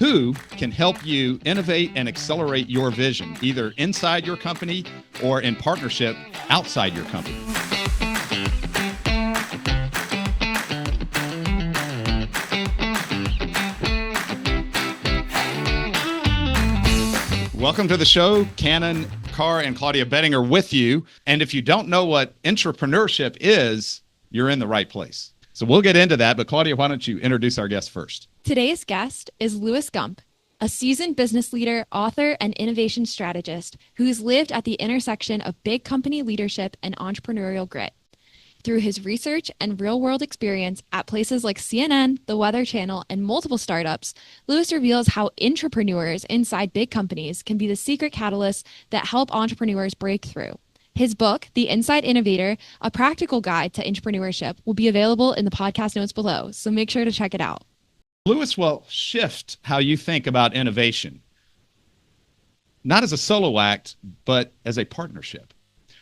who can help you innovate and accelerate your vision, either inside your company or in partnership outside your company. Welcome to the show. Cannon Carr and Claudia Betting are with you. And if you don't know what intrapreneurship is, you're in the right place. So we'll get into that. But Claudia, why don't you introduce our guest first? Today's guest is Louis Gump, a seasoned business leader, author, and innovation strategist who's lived at the intersection of big company leadership and entrepreneurial grit. Through his research and real-world experience at places like CNN, The Weather Channel, and multiple startups, Louis reveals how intrapreneurs inside big companies can be the secret catalysts that help entrepreneurs break through. His book, The Inside Innovator, a practical guide to intrapreneurship, will be available in the podcast notes below, so make sure to check it out. Louis will shift how you think about innovation, not as a solo act, but as a partnership.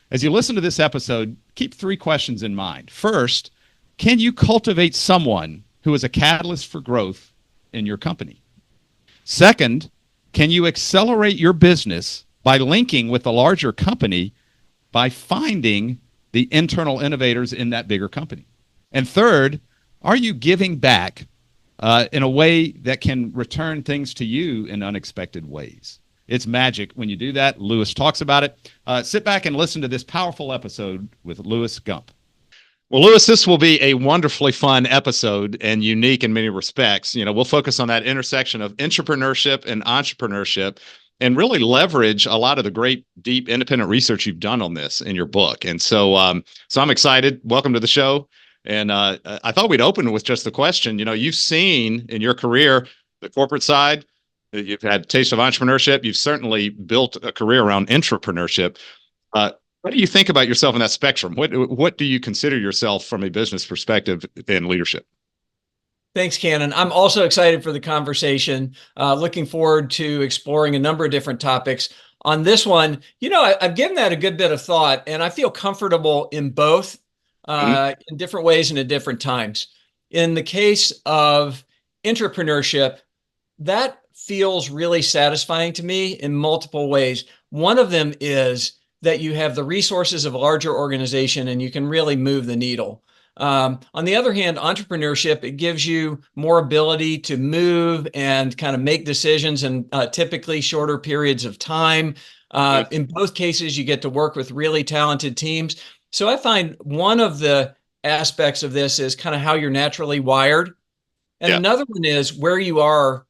As you listen to this episode, keep three questions in mind. First, can you cultivate someone who is a catalyst for growth in your company? Second, can you accelerate your business by linking with the larger company by finding the internal innovators in that bigger company? And third, are you giving back in a way that can return things to you in unexpected ways? It's magic when you do that. Louis talks about it. Sit back and listen to this powerful episode with Louis Gump. Well, Louis, this will be a wonderfully fun episode and unique in many respects. You know, we'll focus on that intersection of intrapreneurship and entrepreneurship and really leverage a lot of the great, deep, independent research you've done on this in your book. And so I'm excited. Welcome to the show. And I thought we'd open with just the question, you know, you've seen in your career the corporate side. You've had a taste of entrepreneurship. You've certainly built a career around intrapreneurship. What do you think about yourself in that spectrum? What do you consider yourself from a business perspective in leadership? Thanks, Cannon. I'm also excited for the conversation. Looking forward to exploring a number of different topics. On this one, you know, I've given that a good bit of thought, and I feel comfortable in both in different ways and at different times. In the case of intrapreneurship, that feels really satisfying to me in multiple ways. One of them is that you have the resources of a larger organization and you can really move the needle. On the other hand, entrepreneurship, it gives you more ability to move and kind of make decisions in typically shorter periods of time. In both cases, you get to work with really talented teams. So I find one of the aspects of this is kind of how you're naturally wired. And another one is where you are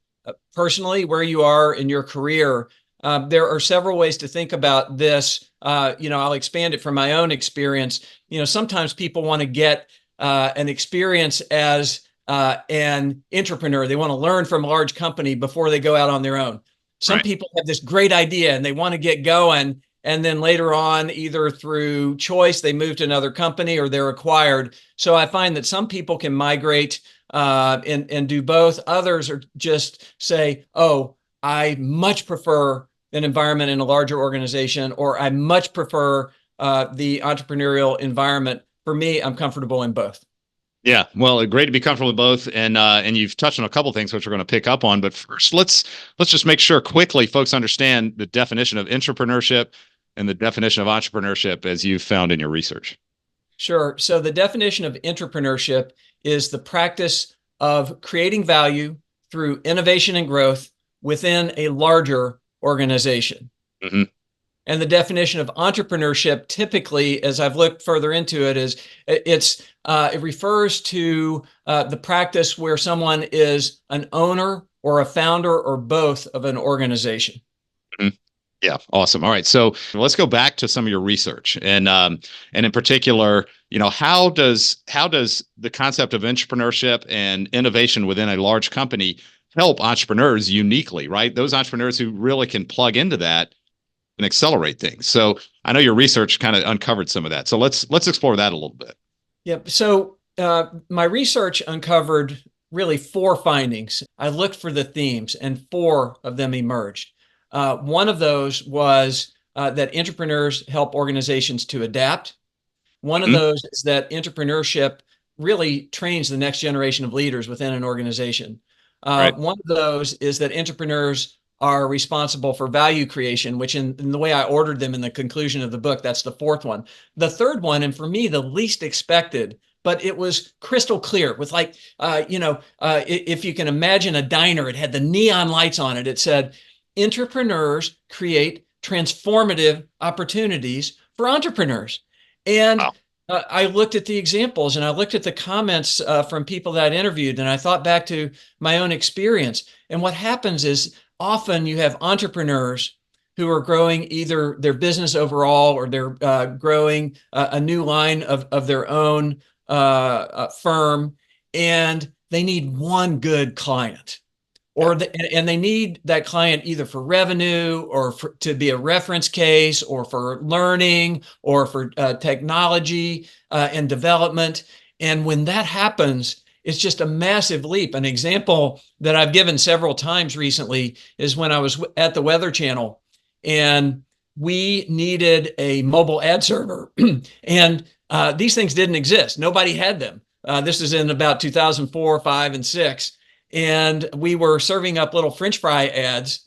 personally, where you are in your career. There are several ways to think about this. I'll expand it from my own experience. You know, sometimes people want to get an experience as an intrapreneur. They want to learn from a large company before they go out on their own. Some people have this great idea and they want to get going. And then later on, either through choice, they move to another company or they're acquired. So I find that some people can migrate and do both. Others are just say, oh, I much prefer an environment in a larger organization, or I much prefer the entrepreneurial environment. For me, I'm comfortable in both. Yeah, well, great to be comfortable with both, and you've touched on a couple of things which we're going to pick up on. But first, let's just make sure quickly folks understand the definition of intrapreneurship and the definition of entrepreneurship as you've found in your research. Sure. So the definition of intrapreneurship is the practice of creating value through innovation and growth within a larger organization. Mm-hmm. And the definition of entrepreneurship, typically, as I've looked further into it, is it refers to the practice where someone is an owner or a founder or both of an organization. Mm-hmm. Yeah, awesome. All right, so let's go back to some of your research, and in particular, you know, how does the concept of entrepreneurship and innovation within a large company help entrepreneurs uniquely, right? Those entrepreneurs who really can plug into that and accelerate things. So I know your research kind of uncovered some of that. So let's explore that a little bit. Yep. So my research uncovered really 4 findings. I looked for the themes, and 4 of them emerged. One of those was that intrapreneurs help organizations to adapt. One of those is that intrapreneurship really trains the next generation of leaders within an organization. Right. One of those is that entrepreneurs are responsible for value creation, which in the way I ordered them in the conclusion of the book, that's the fourth one. The third one, and for me, the least expected, but it was crystal clear with if you can imagine a diner, it had the neon lights on it. It said, entrepreneurs create transformative opportunities for entrepreneurs. And Wow. I looked at the examples and I looked at the comments from people that I interviewed, and I thought back to my own experience. And what happens is often you have entrepreneurs who are growing either their business overall or they're growing a new line of their own firm, and they need one good client. And they need that client either for revenue or to be a reference case or for learning or for technology and development. And when that happens, it's just a massive leap. An example that I've given several times recently is when I was at the Weather Channel and we needed a mobile ad server. And these things didn't exist. Nobody had them. This is in about 2004, 5, and 6. And we were serving up little French fry ads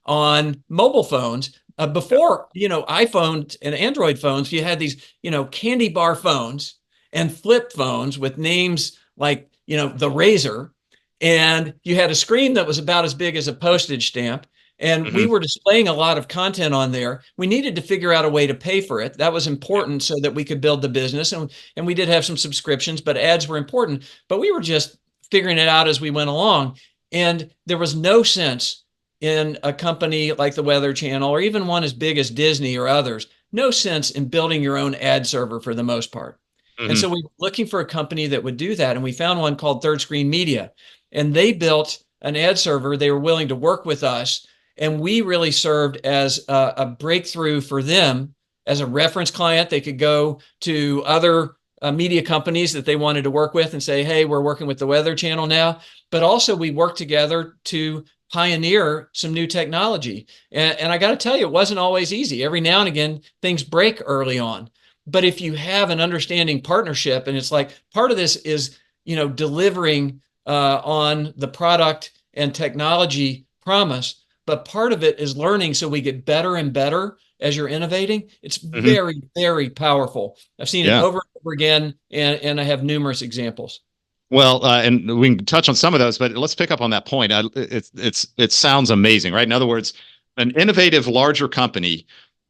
on mobile phones. Before, iPhones and Android phones, you had these, candy bar phones and flip phones with names like, the Razor. And you had a screen that was about as big as a postage stamp. And we were displaying a lot of content on there. We needed to figure out a way to pay for it. That was important so that we could build the business. And we did have some subscriptions, but ads were important. But we were just figuring it out as we went along. And there was no sense in a company like the Weather Channel or even one as big as Disney or others, no sense in building your own ad server for the most part. And so we were looking for a company that would do that. And we found one called Third Screen Media. And they built an ad server. They were willing to work with us. And we really served as a breakthrough for them as a reference client. They could go to other media companies that they wanted to work with and say, hey, we're working with the Weather Channel now. But also we worked together to pioneer some new technology. And I got to tell you, it wasn't always easy. Every now and again, things break early on. But if you have an understanding partnership, and it's like part of this is, delivering on the product and technology promise, but part of it is learning so we get better and better as you're innovating. It's very, very powerful. I've seen it over and over again, and I have numerous examples. Well, and we can touch on some of those, but let's pick up on that point. It sounds amazing, right? In other words, an innovative larger company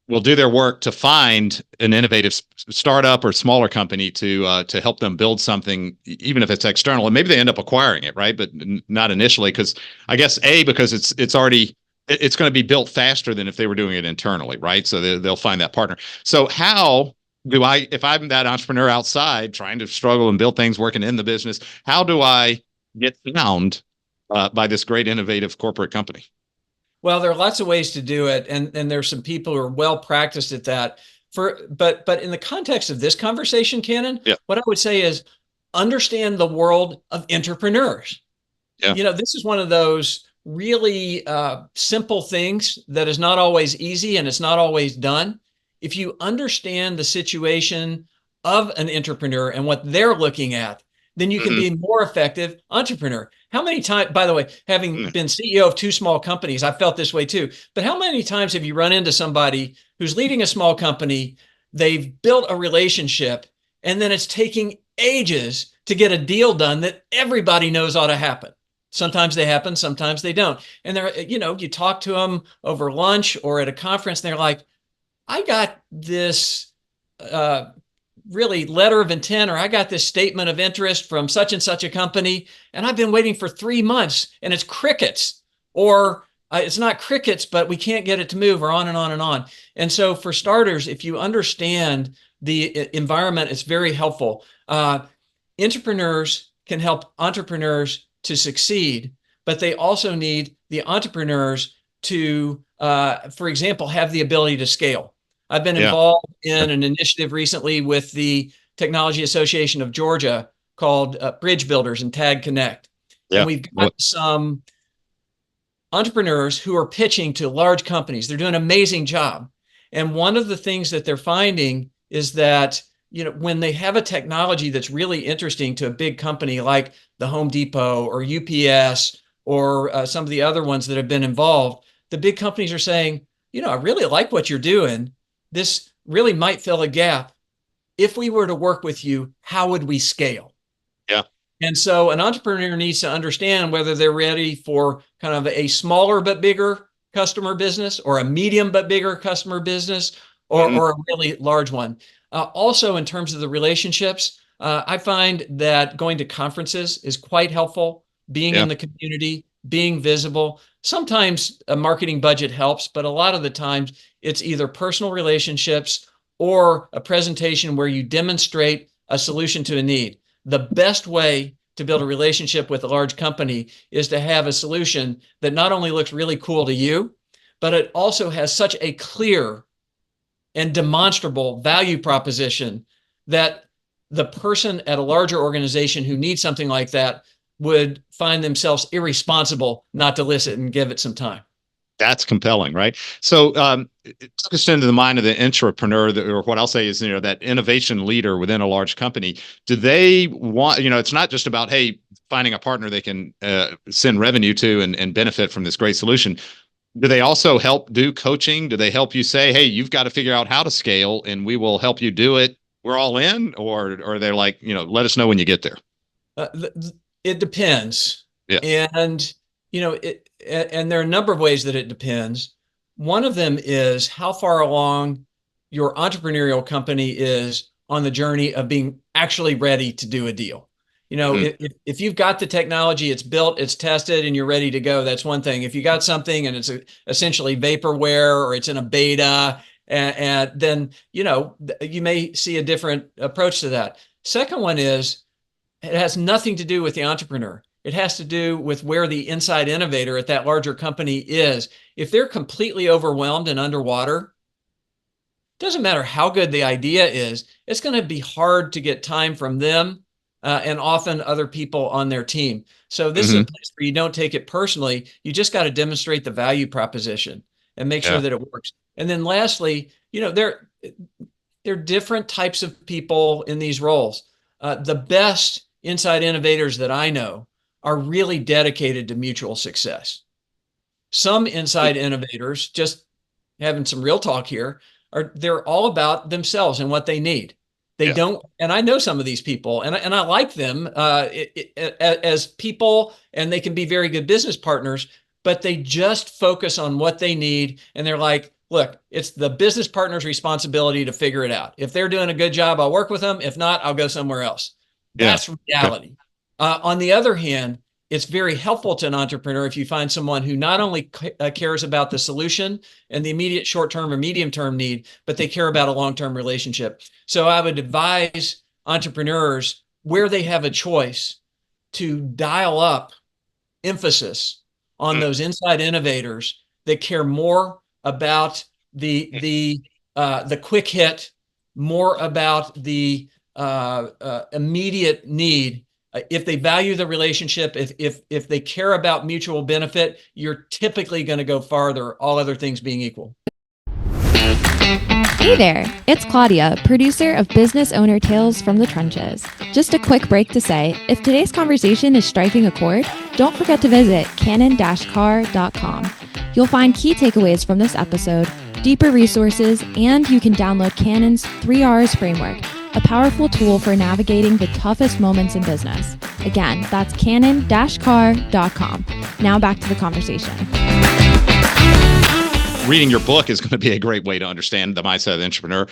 will do their work to find an innovative startup or smaller company to help them build something, even if it's external, and maybe they end up acquiring it, right? But not initially, because I guess because it's already. It's going to be built faster than if they were doing it internally, right? So they'll find that partner. So how do I, if I'm that entrepreneur outside trying to struggle and build things, working in the business, how do I get found by this great innovative corporate company? Well, there are lots of ways to do it, and there's some people who are well practiced at that. But in the context of this conversation, Cannon, what I would say is understand the world of entrepreneurs. Yeah. This is one of those really simple things that is not always easy and it's not always done. If you understand the situation of an entrepreneur and what they're looking at, then you can be a more effective entrepreneur. How many times, by the way, having been CEO of 2 small companies, I felt this way too, but how many times have you run into somebody who's leading a small company, they've built a relationship, and then it's taking ages to get a deal done that everybody knows ought to happen? Sometimes they happen, sometimes they don't. And they're, you talk to them over lunch or at a conference, and they're like, I got this really letter of intent, or I got this statement of interest from such and such a company, and I've been waiting for 3 months and it's crickets, or it's not crickets, but we can't get it to move, or on and on and on. And so for starters, if you understand the environment, it's very helpful. Entrepreneurs can help entrepreneurs to succeed, but they also need the entrepreneurs to, for example, have the ability to scale. I've been involved in an initiative recently with the Technology Association of Georgia called Bridge Builders and Tag Connect. And we've got some entrepreneurs who are pitching to large companies. They're doing an amazing job. And one of the things that they're finding is that when they have a technology that's really interesting to a big company like the Home Depot or UPS or some of the other ones that have been involved, the big companies are saying, I really like what you're doing. This really might fill a gap. If we were to work with you, how would we scale? Yeah. And so an entrepreneur needs to understand whether they're ready for kind of a smaller but bigger customer business, or a medium but bigger customer business, or a really large one. Also, in terms of the relationships, I find that going to conferences is quite helpful, being in the community, being visible. Sometimes a marketing budget helps, but a lot of the times it's either personal relationships or a presentation where you demonstrate a solution to a need. The best way to build a relationship with a large company is to have a solution that not only looks really cool to you, but it also has such a clear and demonstrable value proposition that the person at a larger organization who needs something like that would find themselves irresponsible not to listen and give it some time. That's compelling, right? So it took us into the mind of the intrapreneur, or what I'll say is, that innovation leader within a large company. Do they want, it's not just about, hey, finding a partner they can send revenue to and benefit from this great solution. Do they also help do coaching? Do they help you say, hey, you've got to figure out how to scale and we will help you do it? We're all in, or they're like, let us know when you get there? It depends. Yeah. And, and there are a number of ways that it depends. One of them is how far along your entrepreneurial company is on the journey of being actually ready to do a deal. If you've got the technology, it's built, it's tested, and you're ready to go, that's one thing. If you got something and it's essentially vaporware, or it's in a beta, and then, you may see a different approach to that. Second one is, it has nothing to do with the entrepreneur. It has to do with where the inside innovator at that larger company is. If they're completely overwhelmed and underwater, it doesn't matter how good the idea is, it's going to be hard to get time from them and often other people on their team. So this is a place where you don't take it personally. You just got to demonstrate the value proposition and make sure that it works. And then lastly, there are different types of people in these roles. The best inside innovators that I know are really dedicated to mutual success. Some inside innovators, just having some real talk here, they're all about themselves and what they need. They don't, and I know some of these people, and I like them as people, and they can be very good business partners, but they just focus on what they need. And they're like, look, it's the business partner's responsibility to figure it out. If they're doing a good job, I'll work with them. If not, I'll go somewhere else. That's reality. On the other hand, it's very helpful to an entrepreneur if you find someone who not only cares about the solution and the immediate short-term or medium-term need, but they care about a long-term relationship. So I would advise entrepreneurs, where they have a choice, to dial up emphasis on those inside innovators that care more about the quick hit, more about the immediate need. If they value the relationship, if they care about mutual benefit, you're typically going to go farther, all other things being equal. Hey there, it's Claudia, producer of Business Owner Tales from the Trenches. Just a quick break to say, if today's conversation is striking a chord, don't forget to visit cannon-carr.com. You'll find key takeaways from this episode, deeper resources, and you can download Cannon's 3Rs framework, a powerful tool for navigating the toughest moments in business. Again, that's cannon-carr.com. Now back to the conversation. Reading your book is going to be a great way to understand the mindset of the entrepreneur.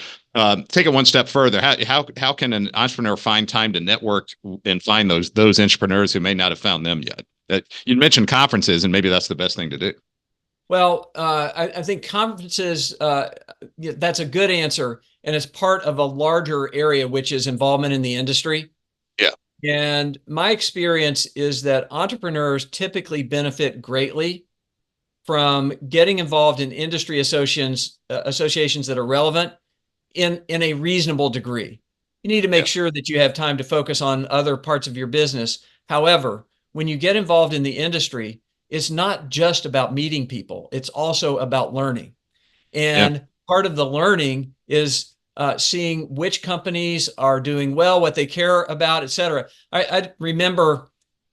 Take it one step further. How can an entrepreneur find time to network and find those entrepreneurs who may not have found them yet? You mentioned conferences, and maybe that's the best thing to do. Well, I think conferences, that's a good answer. And it's part of a larger area, which is involvement in the industry. Yeah. And my experience is that entrepreneurs typically benefit greatly from getting involved in industry associations that are relevant in a reasonable degree. You need to make sure that you have time to focus on other parts of your business. However, when you get involved in the industry, it's not just about meeting people. It's also about learning. And part of the learning is seeing which companies are doing well, what they care about, et cetera. I remember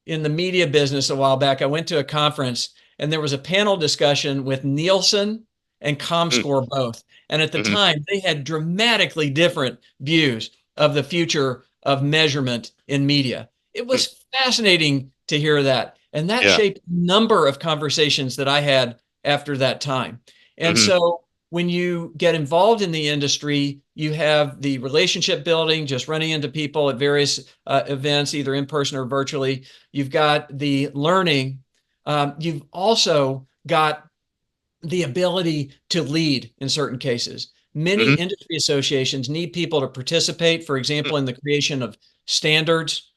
in the media business a while back. I went to a conference and there was a panel discussion with Nielsen and ComScore both. And at the Mm-hmm. time, they had dramatically different views of the future of measurement in media. It was fascinating to hear that. And that shaped a number of conversations that I had after that time. And so when you get involved in the industry, you have the relationship building, just running into people at various events, either in person or virtually. You've got the learning. You've also got the ability to lead in certain cases. Many industry associations need people to participate, for example, in the creation of standards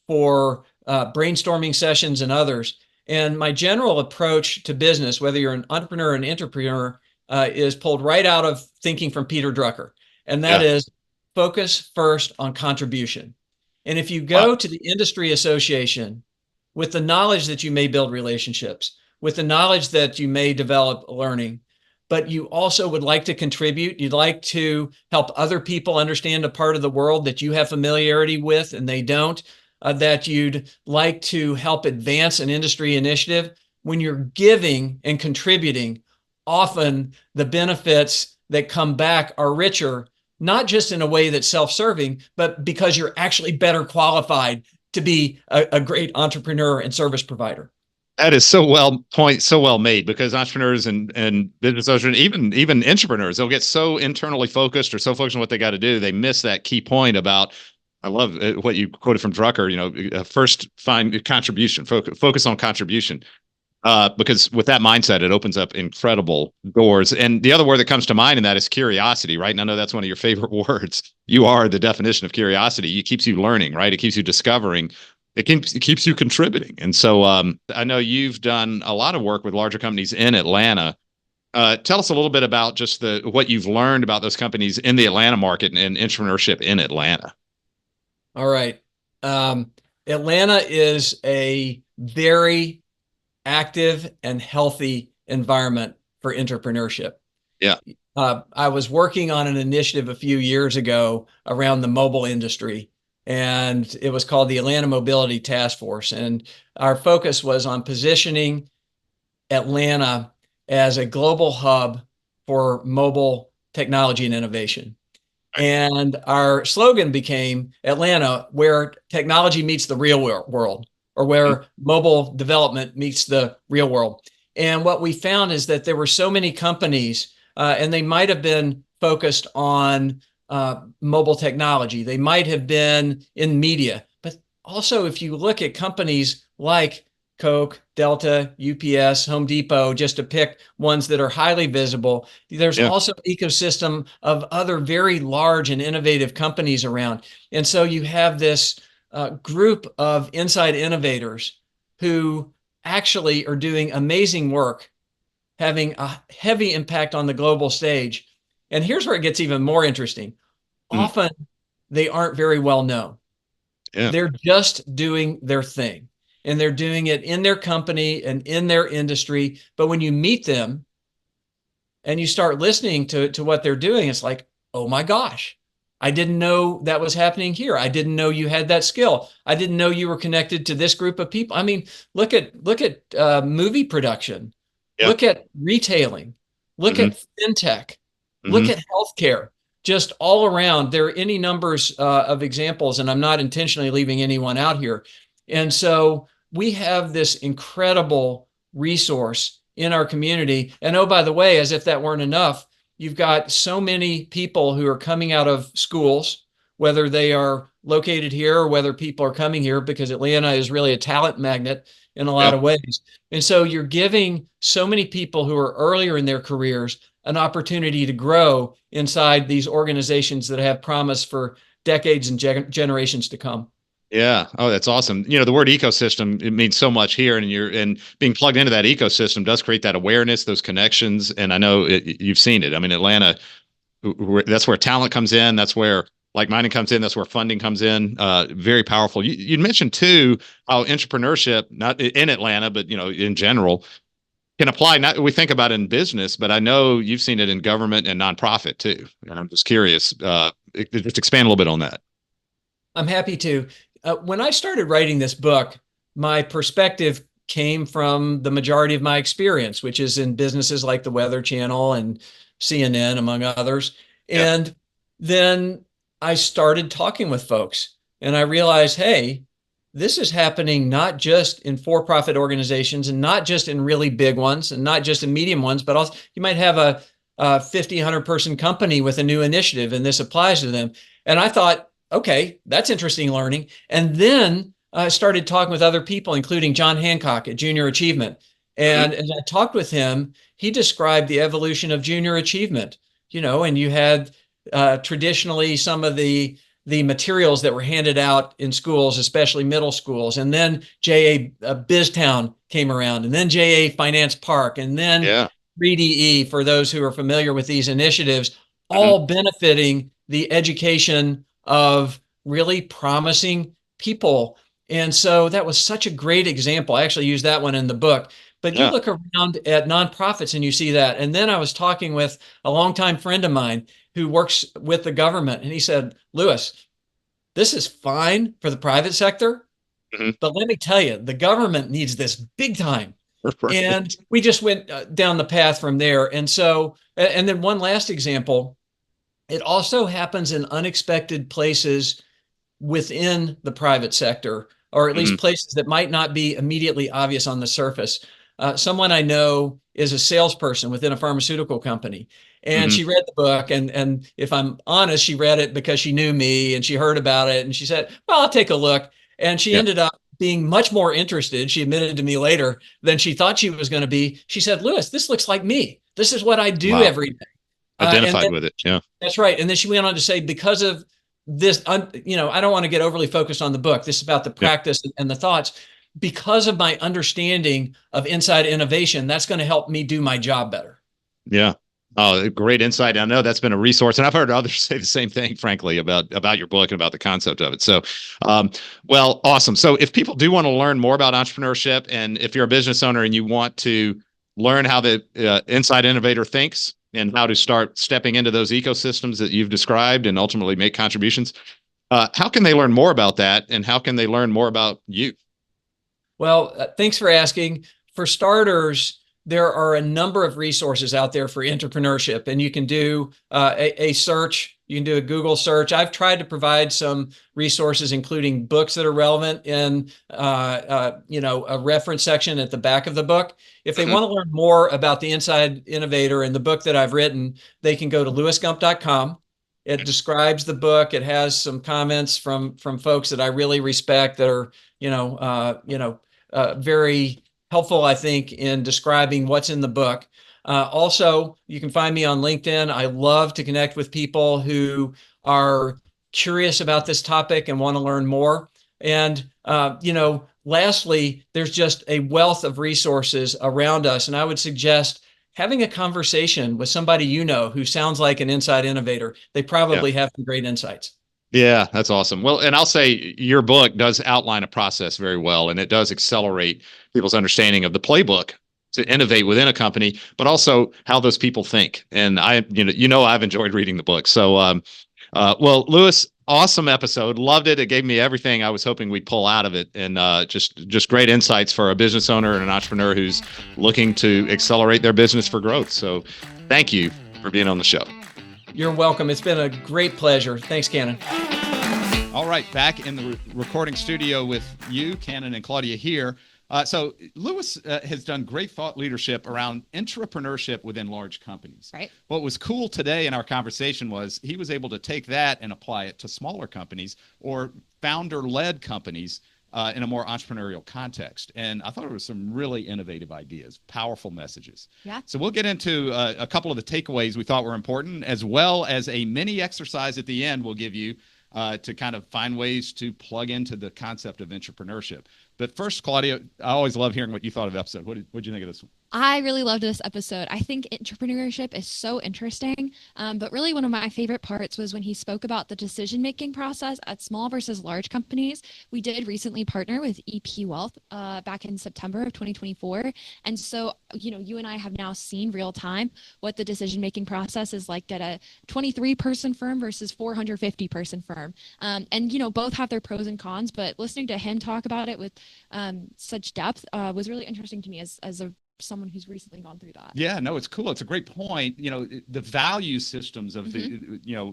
for brainstorming sessions and others. And my general approach to business, whether you're an entrepreneur or an intrapreneur, is pulled right out of thinking from Peter Drucker. And that is focus first on contribution. And if you go to the industry association with the knowledge that you may build relationships, with the knowledge that you may develop learning, but you also would like to contribute, you'd like to help other people understand a part of the world that you have familiarity with and they don't, that you'd like to help advance an industry initiative, when you're giving and contributing, often the benefits that come back are richer, not just in a way that's self-serving, but because you're actually better qualified to be a great entrepreneur and service provider. That is so well made, because entrepreneurs and business owners, even intrapreneurs, they'll get so internally focused or so focused on what they got to do, they miss that key point about. I love what you quoted from Drucker. First find contribution, focus on contribution, because with that mindset, it opens up incredible doors. And the other word that comes to mind in that is curiosity, right? And I know that's one of your favorite words. You are the definition of curiosity. It keeps you learning, right? It keeps you discovering. It keeps you contributing. And so I know you've done a lot of work with larger companies in Atlanta. Tell us a little bit about just what you've learned about those companies in the Atlanta market and entrepreneurship in Atlanta. All right. Atlanta is a very active and healthy environment for entrepreneurship. Yeah. I was working on an initiative a few years ago around the mobile industry, and it was called the Atlanta Mobility Task Force. And our focus was on positioning Atlanta as a global hub for mobile technology and innovation. And our slogan became Atlanta, where technology meets the real world, or where mobile development meets the real world. And what we found is that there were so many companies, and they might have been focused on mobile technology. They might have been in media. But also, if you look at companies like Coke, Delta, UPS, Home Depot, just to pick ones that are highly visible, there's also an ecosystem of other very large and innovative companies around. And so you have this group of inside innovators who actually are doing amazing work, having a heavy impact on the global stage. And here's where it gets even more interesting. Often they aren't very well known. They're just doing their thing. And they're doing it in their company and in their industry. But when you meet them and you start listening to what they're doing, it's like, oh my gosh, I didn't know that was happening here. I didn't know you had that skill. I didn't know you were connected to this group of people. I mean, look at movie production. Look at retailing. Look at fintech. Look at healthcare. Just all around, there are any numbers of examples, and I'm not intentionally leaving anyone out here. And so we have this incredible resource in our community. And oh, by the way, as if that weren't enough, you've got so many people who are coming out of schools, whether they are located here or whether people are coming here, because Atlanta is really a talent magnet in a lot of ways. And so you're giving so many people who are earlier in their careers an opportunity to grow inside these organizations that have promise for decades and generations to come. Yeah. Oh, that's awesome. The word ecosystem, it means so much here, and being plugged into that ecosystem does create that awareness, those connections. And I know you've seen it. I mean, Atlanta, that's where talent comes in. That's where like-minded comes in. That's where funding comes in. Very powerful. You mentioned too, how entrepreneurship, not in Atlanta, but in general, can apply. Not we think about it in business, but I know you've seen it in government and nonprofit too. And I'm just curious, just expand a little bit on that. I'm happy to. When I started writing this book, my perspective came from the majority of my experience, which is in businesses like the Weather Channel and CNN, among others. Yeah. And then I started talking with folks and I realized, hey, this is happening not just in for-profit organizations and not just in really big ones and not just in medium ones, but also you might have a 50, 100-person company with a new initiative and this applies to them. And I thought, okay, that's interesting learning. And then I started talking with other people, including John Hancock at Junior Achievement. And as I talked with him, he described the evolution of junior achievement, and you had traditionally some of the materials that were handed out in schools, especially middle schools. And then JA BizTown came around, and then JA Finance Park, and then 3DE for those who are familiar with these initiatives, all benefiting the education of really promising people. And so that was such a great example. I actually used that one in the book. But you look around at nonprofits and you see that. And then I was talking with a longtime friend of mine who works with the government. And he said, Louis, this is fine for the private sector, but let me tell you, the government needs this big time. Right. And we just went down the path from there. And so, and then one last example, it also happens in unexpected places within the private sector, or at least places that might not be immediately obvious on the surface. Someone I know is a salesperson within a pharmaceutical company, and she read the book. And if I'm honest, she read it because she knew me and she heard about it. And she said, well, I'll take a look. And she ended up being much more interested, she admitted to me later, than she thought she was going to be. She said, Louis, this looks like me. This is what I do every day. Identified with it. Yeah. That's right. And then she went on to say, because of this, I don't want to get overly focused on the book. This is about the practice and the thoughts. Because of my understanding of Inside Innovation, that's going to help me do my job better. Yeah. Oh, great insight. I know that's been a resource, and I've heard others say the same thing, frankly, about your book and about the concept of it. So, well, awesome. So if people do want to learn more about entrepreneurship, and if you're a business owner and you want to learn how the Inside Innovator thinks and how to start stepping into those ecosystems that you've described and ultimately make contributions, how can they learn more about that, and how can they learn more about you? Well, thanks for asking. For starters, there are a number of resources out there for entrepreneurship, and you can do a search. You can do a Google search. I've tried to provide some resources, including books that are relevant in, a reference section at the back of the book. If they want to learn more about the Inside Innovator and the book that I've written, they can go to louisgump.com. It describes the book. It has some comments from folks that I really respect that are, very helpful, I think, in describing what's in the book. Also, you can find me on LinkedIn. I love to connect with people who are curious about this topic and want to learn more. And, lastly, there's just a wealth of resources around us. And I would suggest having a conversation with somebody who sounds like an Inside Innovator. They probably have some great insights. Yeah, that's awesome. Well, and I'll say your book does outline a process very well, and it does accelerate people's understanding of the playbook to innovate within a company, but also how those people think. And I've enjoyed reading the book. So, well, Louis, awesome episode. Loved it. It gave me everything I was hoping we'd pull out of it, and just great insights for a business owner and an entrepreneur who's looking to accelerate their business for growth. So, thank you for being on the show. You're welcome. It's been a great pleasure. Thanks, Cannon. All right, back in the recording studio with you, Cannon and Claudia here. So Louis has done great thought leadership around intrapreneurship within large companies. Right. What was cool today in our conversation was he was able to take that and apply it to smaller companies or founder-led companies in a more entrepreneurial context. And I thought it was some really innovative ideas, powerful messages. Yeah. So we'll get into a couple of the takeaways we thought were important, as well as a mini exercise at the end we'll give you to kind of find ways to plug into the concept of intrapreneurship. But first, Claudia, I always love hearing what you thought of the episode. What did you think of this one? I really loved this episode. I think entrepreneurship is so interesting. But really, one of my favorite parts was when he spoke about the decision-making process at small versus large companies. We did recently partner with EP Wealth back in September of 2024. And so, you and I have now seen real time what the decision-making process is like at a 23-person firm versus 450-person firm. Both have their pros and cons, but listening to him talk about it with such depth was really interesting to me as someone who's recently gone through that. Yeah, no, it's cool. It's a great point. The value systems of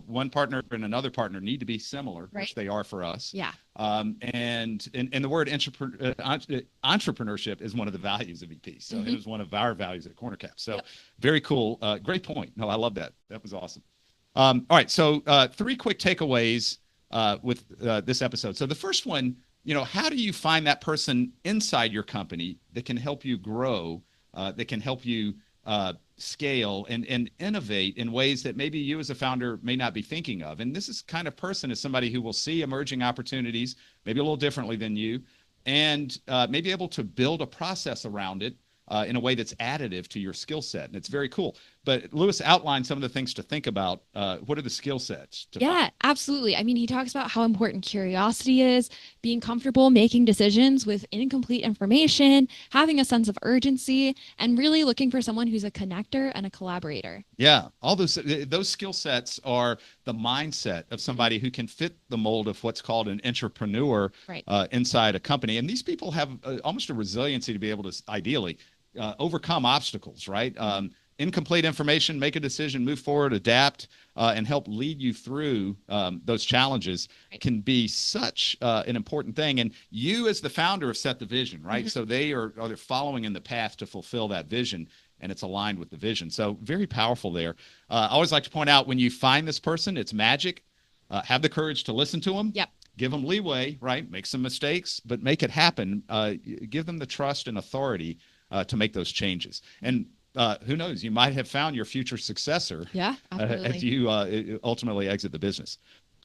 one partner and another partner need to be similar, right, which they are for us. Yeah. And the word entrepreneurship is one of the values of EP. So it was one of our values at Corner Cap. So very cool. Great point. No, I love that. That was awesome. All right. So 3 quick takeaways with this episode. So the first one, how do you find that person inside your company that can help you grow, that can help you scale and innovate in ways that maybe you as a founder may not be thinking of? And this is kind of person is somebody who will see emerging opportunities, maybe a little differently than you, and may be able to build a process around it in a way that's additive to your skill set. And it's very cool. But Louis outlined some of the things to think about. What are the skill sets? Yeah, absolutely. I mean, he talks about how important curiosity is, being comfortable making decisions with incomplete information, having a sense of urgency, and really looking for someone who's a connector and a collaborator. Yeah, all those skill sets are the mindset of somebody who can fit the mold of what's called an intrapreneur inside a company. And these people have almost a resiliency to be able to ideally overcome obstacles, right? Incomplete information, make a decision, move forward, adapt, and help lead you through those challenges can be such an important thing. And you as the founder have set the vision, right? So they're following in the path to fulfill that vision, and it's aligned with the vision. So very powerful there. I always like to point out when you find this person, it's magic. Have the courage to listen to them. Yep. Give them leeway, right? Make some mistakes, but make it happen. Give them the trust and authority to make those changes. And who knows, you might have found your future successor as you ultimately exit the business.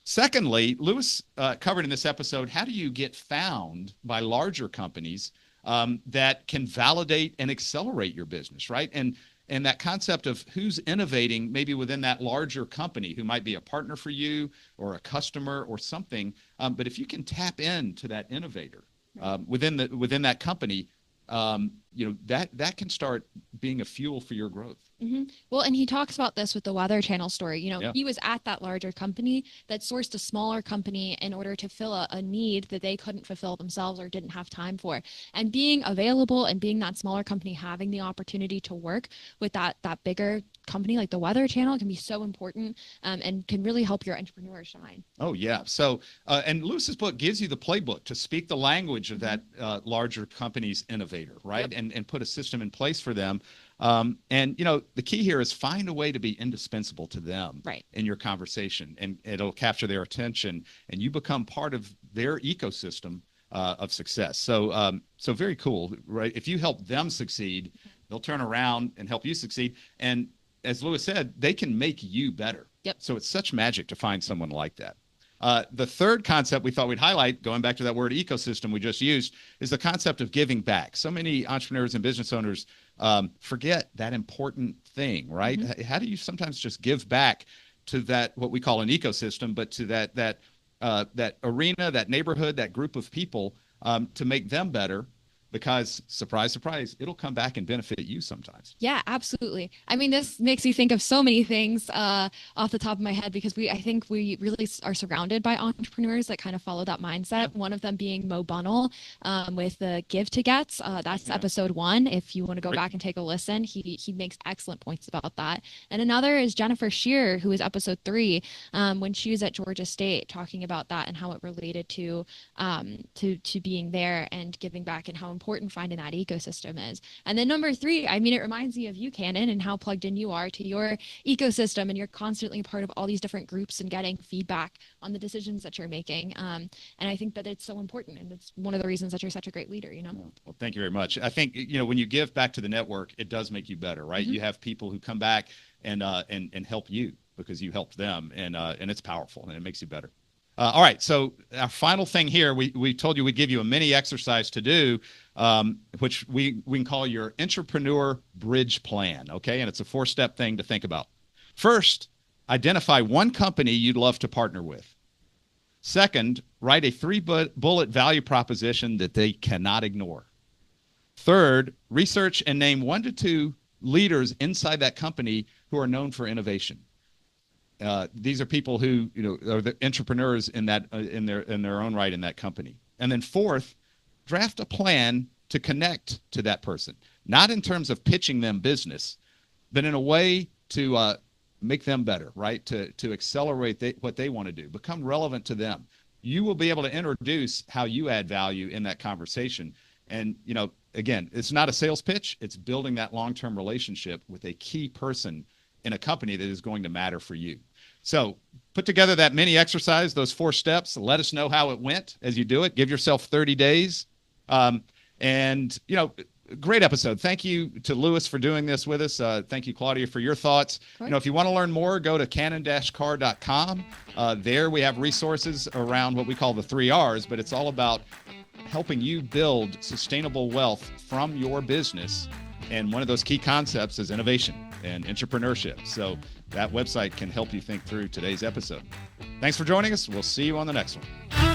Secondly, Louis covered in this episode, how do you get found by larger companies that can validate and accelerate your business, right? And that concept of who's innovating maybe within that larger company, who might be a partner for you or a customer or something. But if you can tap into that innovator within that company, that can start being a fuel for your growth. Well, and he talks about this with the Weather Channel story. He was at that larger company that sourced a smaller company in order to fill a need that they couldn't fulfill themselves or didn't have time for. And being available and being that smaller company, having the opportunity to work with that bigger company like the Weather Channel can be so important and can really help your entrepreneur shine. Oh, yeah. So, and Lewis's book gives you the playbook to speak the language of that larger company's innovator, right? And put a system in place for them. The key here is find a way to be indispensable to them in your conversation, and it'll capture their attention, and you become part of their ecosystem of success. So very cool, right? If you help them succeed, they'll turn around and help you succeed. And as Louis said, they can make you better. So it's such magic to find someone like that. The third concept we thought we'd highlight, going back to that word ecosystem we just used, is the concept of giving back. So many entrepreneurs and business owners forget that important thing, right? How do you sometimes just give back to that, what we call an ecosystem, but to that arena, that neighborhood, that group of people to make them better? Because surprise, surprise, it'll come back and benefit you sometimes. Yeah, absolutely. I mean, this makes me think of so many things off the top of my head, because I think we really are surrounded by entrepreneurs that kind of follow that mindset. One of them being Mo Bunnell with the Give to Gets. That's episode 1. If you want to go back and take a listen, he makes excellent points about that. And another is Jennifer Shearer, who is episode 3, when she was at Georgia State, talking about that and how it related to being there and giving back and how important finding that ecosystem is. And then number 3, I mean, it reminds me of you, Cannon, and how plugged in you are to your ecosystem, and you're constantly a part of all these different groups and getting feedback on the decisions that you're making. And I think that it's so important, and it's one of the reasons that you're such a great leader, Well, thank you very much. I think, when you give back to the network, it does make you better, right? You have people who come back and help you because you helped them, and it's powerful and it makes you better. All right. So our final thing here, we told you we'd give you a mini exercise to do, which we can call your Intrapreneur Bridge Plan. Okay. And it's a 4-step thing to think about. First, identify one company you'd love to partner with. Second, write a 3-bullet value proposition that they cannot ignore. Third, research and name 1 to 2 leaders inside that company who are known for innovation. These are people who, are the entrepreneurs in that in their own right in that company. And then fourth, draft a plan to connect to that person, not in terms of pitching them business, but in a way to make them better, right? To accelerate what they want to do, become relevant to them. You will be able to introduce how you add value in that conversation. And, again, it's not a sales pitch. It's building that long-term relationship with a key person in a company that is going to matter for you. So put together that mini exercise, those 4 steps. Let us know how it went as you do it. Give yourself 30 days. Great episode. Thank you to Louis for doing this with us. Thank you, Claudia, for your thoughts. If you want to learn more, go to cannon-carr.com. There we have resources around what we call the 3 R's, but it's all about helping you build sustainable wealth from your business. And one of those key concepts is innovation and intrapreneurship. So that website can help you think through today's episode. Thanks for joining us. We'll see you on the next one.